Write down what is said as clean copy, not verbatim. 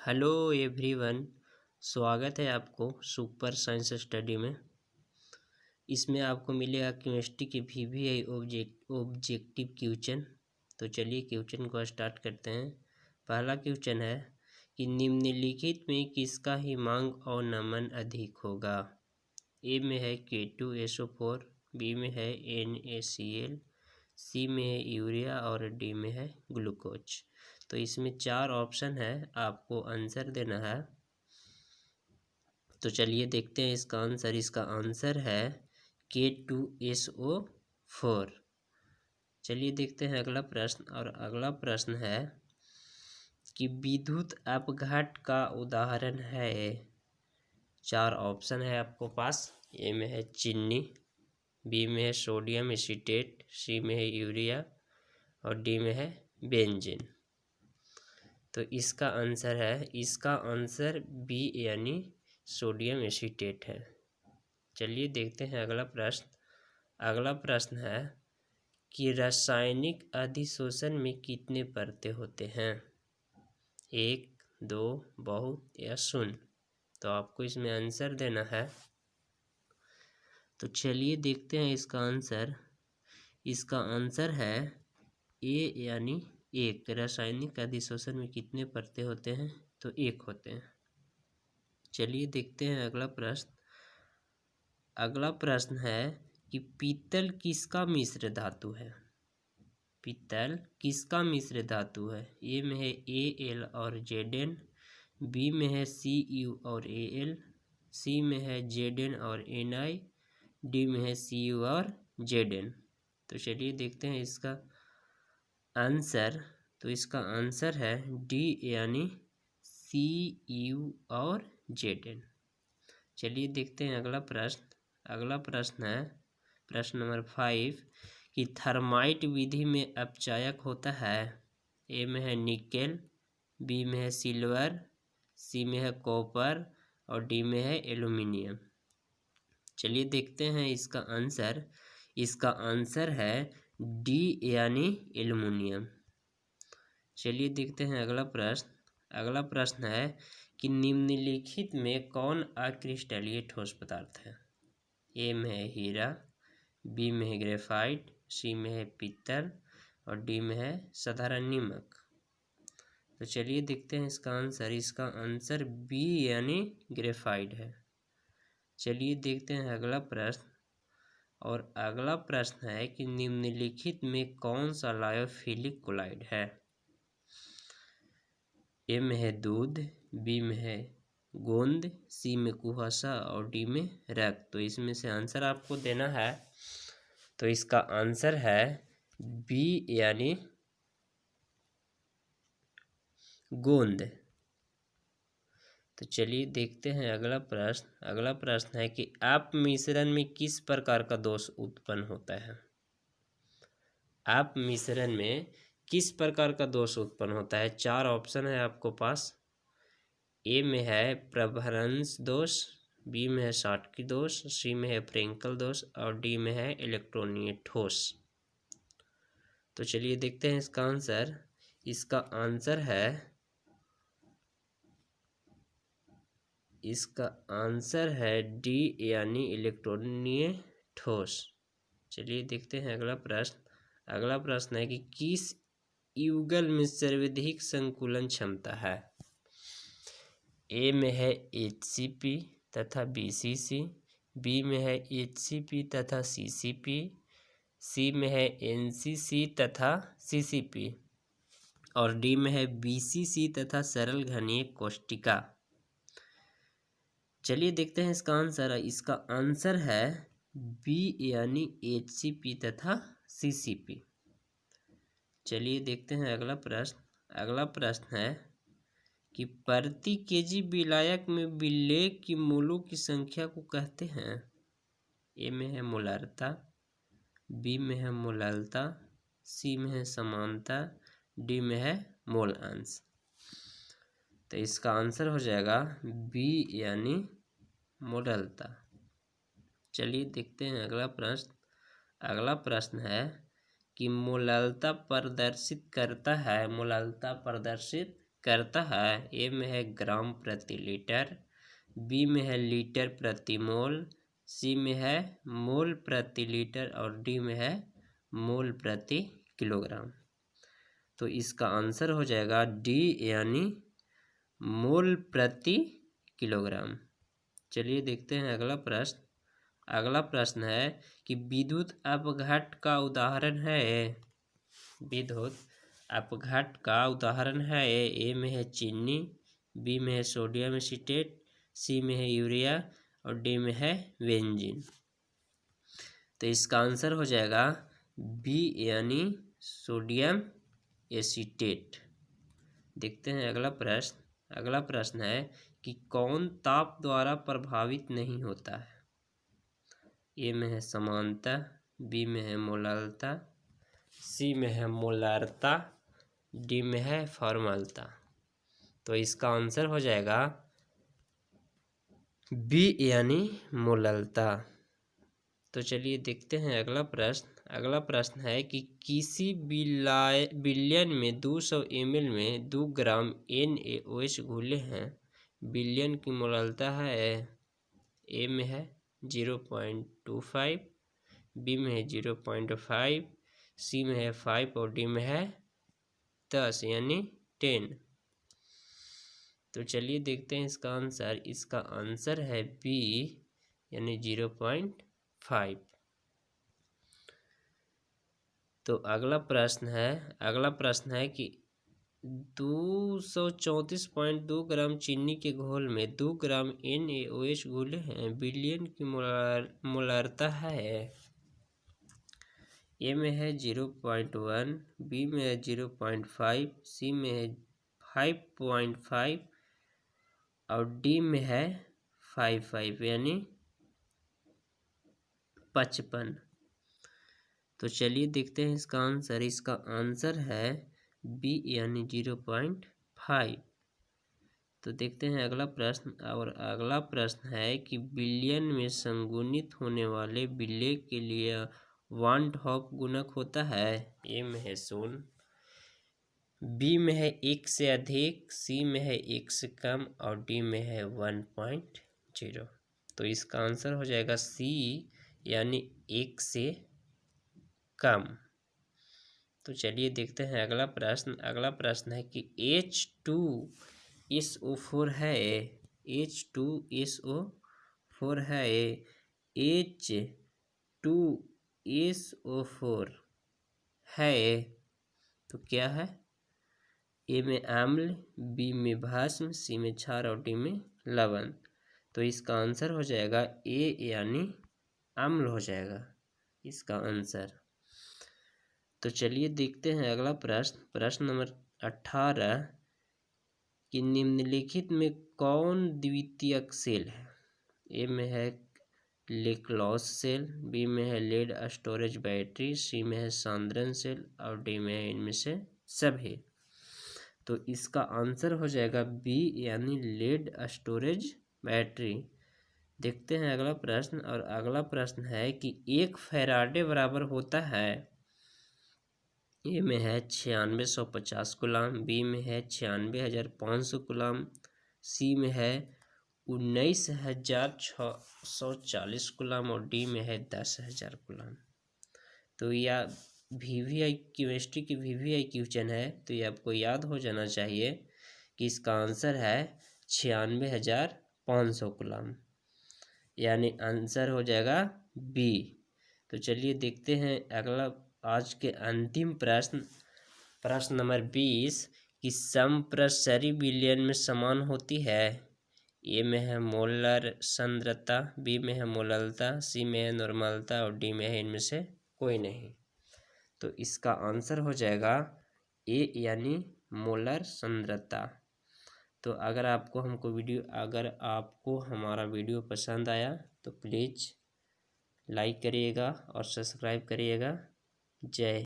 Hello everyone. स्वागत है आपको सुपर साइंस स्टडी में। इसमें आपको मिलेगा केमिस्ट्री के VVI ऑब्जेक्टिव क्वेश्चन। तो चलिए क्वेश्चन को स्टार्ट करते हैं। पहला क्वेश्चन है कि निम्नलिखित में किसका हिमांक और नमन अधिक होगा। ए में है K2SO4, बी में है NaCl, सी में है यूरिया और डी में है ग्लूकोज। तो इसमें 4 ऑप्शन है, आपको आंसर देना है। तो चलिए देखते हैं इसका आंसर। इसका आंसर है K2SO4। चलिए देखते हैं अगला प्रश्न। और अगला प्रश्न है कि विद्युत अपघट का उदाहरण है। 4 ऑप्शन है आपको पास। ए में है चीनी, बी में है सोडियम एसीटेट, सी में है यूरिया और डी में है बेंजीन। तो इसका आंसर बी यानी सोडियम एसीटेट है। चलिए देखते हैं अगला प्रश्न। अगला प्रश्न है कि रासायनिक अधिशोषण में कितने परतें होते हैं। 1, 2, बहुत या शून्य। तो आपको इसमें आंसर देना है। तो चलिए देखते हैं इसका आंसर। इसका आंसर है ए यानी 1। रासायनिक अधिशोषण में कितने परतें होते हैं, तो 1 होते हैं। चलिए देखते हैं अगला प्रश्न। अगला प्रश्न है कि पीतल किसका मिश्र धातु है। पीतल किसका मिश्र धातु है। ए में है Al और Zn, बी में है Cu और Al, सी में है Zn और Ni, डी में है Cu और Zn। तो चलिए देखते हैं इसका आंसर। तो इसका आंसर है डी यानी Cu और Zn। चलिए देखते हैं अगला प्रश्न। अगला प्रश्न है प्रश्न नंबर 5 कि थर्माइट विधि में अपचायक होता है। ए में है निकेल, बी में है सिल्वर, सी में है कॉपर और डी में है एल्युमिनियम। चलिए देखते हैं इसका आंसर। इसका आंसर है डी यानी एल्युमिनियम। चलिए देखते हैं अगला प्रश्न। अगला प्रश्न है कि निम्नलिखित में कौन अक्रिस्टलीय ठोस पदार्थ है। ए में है हीरा, बी में है ग्रेफाइट, सी में है पीतल और डी में है साधारण नीमक। तो चलिए देखते हैं इसका आंसर। इसका आंसर बी यानी ग्रेफाइट है। चलिए देखते हैं अगला प्रश्न। और अगला प्रश्न है कि निम्नलिखित में कौन सा लायोफिलिक कोलाइड है। ए में है दूध, बी में है गोंद, सी में कुहासा और डी में रक्त। तो इसमें से आंसर आपको देना है। तो इसका आंसर है बी यानी गोंद। तो चलिए देखते हैं अगला प्रश्न। अगला प्रश्न है कि आप मिश्रण में किस प्रकार का दोष उत्पन्न होता है। आप मिश्रण में किस प्रकार का दोष उत्पन्न होता है। 4 ऑप्शन है आपको पास। ए में है प्रभ्रंश दोष, बी में है शॉटकी दोष, सी में है फ्रेंकल दोष और डी में है इलेक्ट्रॉनीय ठोस। तो चलिए देखते हैं इसका आंसर। इसका आंसर है डी यानी इलेक्ट्रॉनीय ठोस। चलिए देखते हैं अगला प्रश्न। अगला प्रश्न है कि किस युगल में सर्वाधिक संकुलन क्षमता है। ए में है HCP तथा BCC, बी में है HCP तथा CCP, सी में है NCC तथा CCP और डी में है BCC तथा सरल घनीय कोष्टिका। चलिए देखते हैं इसका आंसर। इसका आंसर है बी यानी HCP तथा CCP। चलिए देखते हैं अगला प्रश्न। अगला प्रश्न है कि प्रति केजी विलायक में विलेय की मोलों की संख्या को कहते हैं। ए में है मोलारता, बी में है मोललता, सी में है समानता, डी में है मोल अंश। तो इसका आंसर हो जाएगा बी यानी मोललता। चलिए देखते हैं अगला प्रश्न। अगला प्रश्न है कि मोललता प्रदर्शित करता है। ए में है ग्राम प्रति लीटर, बी में है लीटर प्रति मोल, सी में है मोल प्रति लीटर और डी में है मोल प्रति किलोग्राम। तो इसका आंसर हो जाएगा डी यानी मोल प्रति किलोग्राम। चलिए देखते हैं अगला प्रश्न। अगला प्रश्न है कि विद्युत अपघात का उदाहरण है। विद्युत अपघात का उदाहरण है। ए में है चीनी, बी में है सोडियम एसीटेट, सी में है यूरिया और डी में है बेंजीन। तो इसका आंसर हो जाएगा बी यानी सोडियम एसीटेट। देखते हैं अगला प्रश्न। अगला प्रश्न है कि कौन ताप द्वारा प्रभावित नहीं होता है। ए में है समानता, बी में है मोलालता, सी में है मोलारता, डी में है फॉर्मलता। तो इसका आंसर हो जाएगा बी यानी मोलालता। तो चलिए देखते हैं अगला प्रश्न। अगला प्रश्न है कि किसी बिलियन में 200 ml में 2 ग्राम NaOH घुले हैं। बिलियन की मोलालता है। ए में है 0.25, बी में है 0.5, सी में है 5 और डी में है 10 यानी 10। तो चलिए देखते हैं इसका आंसर। इसका आंसर है बी यानी 0.5। तो अगला प्रश्न है कि 234.2 ग्राम चीनी के घोल में 2 ग्राम NaOH घुले हैं। बिलियन की मोलारता है। ए में है 0.1, बी में है 0.5, सी में है 5.5 और डी में है 55 यानी 55। तो चलिए देखते हैं इसका आंसर। इसका आंसर है बी यानी 0.5। तो देखते हैं अगला प्रश्न। और अगला प्रश्न है कि बिलियन में संगुणित होने वाले विलेय के लिए वान हॉफ गुणक होता है। ए में है 0, बी में है 1 से अधिक, सी में है 1 से कम और डी में है 1.0। तो इसका आंसर हो जाएगा सी यानी 1 से कम। तो चलिए देखते हैं अगला प्रश्न। अगला प्रश्न है कि H2SO4 है। H2SO4 है। H2SO4 है तो क्या है? ए में अम्ल, बी में भस्म, सी में क्षार और डी में लवण। तो इसका आंसर हो जाएगा ए यानी अम्ल हो जाएगा इसका आंसर। तो चलिए देखते हैं अगला प्रश्न। प्रश्न नंबर 18 कि निम्नलिखित में कौन द्वितीयक सेल है। ए में है लेक्लॉस सेल, बी में है लेड स्टोरेज बैटरी, सी में है सांद्रण सेल और डी में है इनमें से सभी। तो इसका आंसर हो जाएगा बी यानी लेड स्टोरेज बैटरी। देखते हैं अगला प्रश्न। और अगला प्रश्न है कि 1 फैराडे बराबर होता है। ए में है 9650 कूलम, बी में है 96,500 कूलम, सी में है 19,640 कूलम और डी में है 10,000 कूलम। तो यह VVI केमिस्ट्री की VVI क्वेश्चन है। तो ये आपको याद हो जाना चाहिए कि इसका आंसर है 96,500 कूलम यानी आंसर हो जाएगा बी। तो चलिए देखते हैं अगला आज के अंतिम प्रश्न। प्रश्न नंबर 20 कि समप्रसरी विलयन में समान होती है। ए में है मोलर सांद्रता, बी में है मोललता, सी में है नॉर्मलता और डी में है इनमें से कोई नहीं। तो इसका आंसर हो जाएगा ए यानी मोलर सांद्रता। तो अगर आपको हमारा वीडियो पसंद आया तो प्लीज़ लाइक करिएगा और सब्सक्राइब करिएगा। जय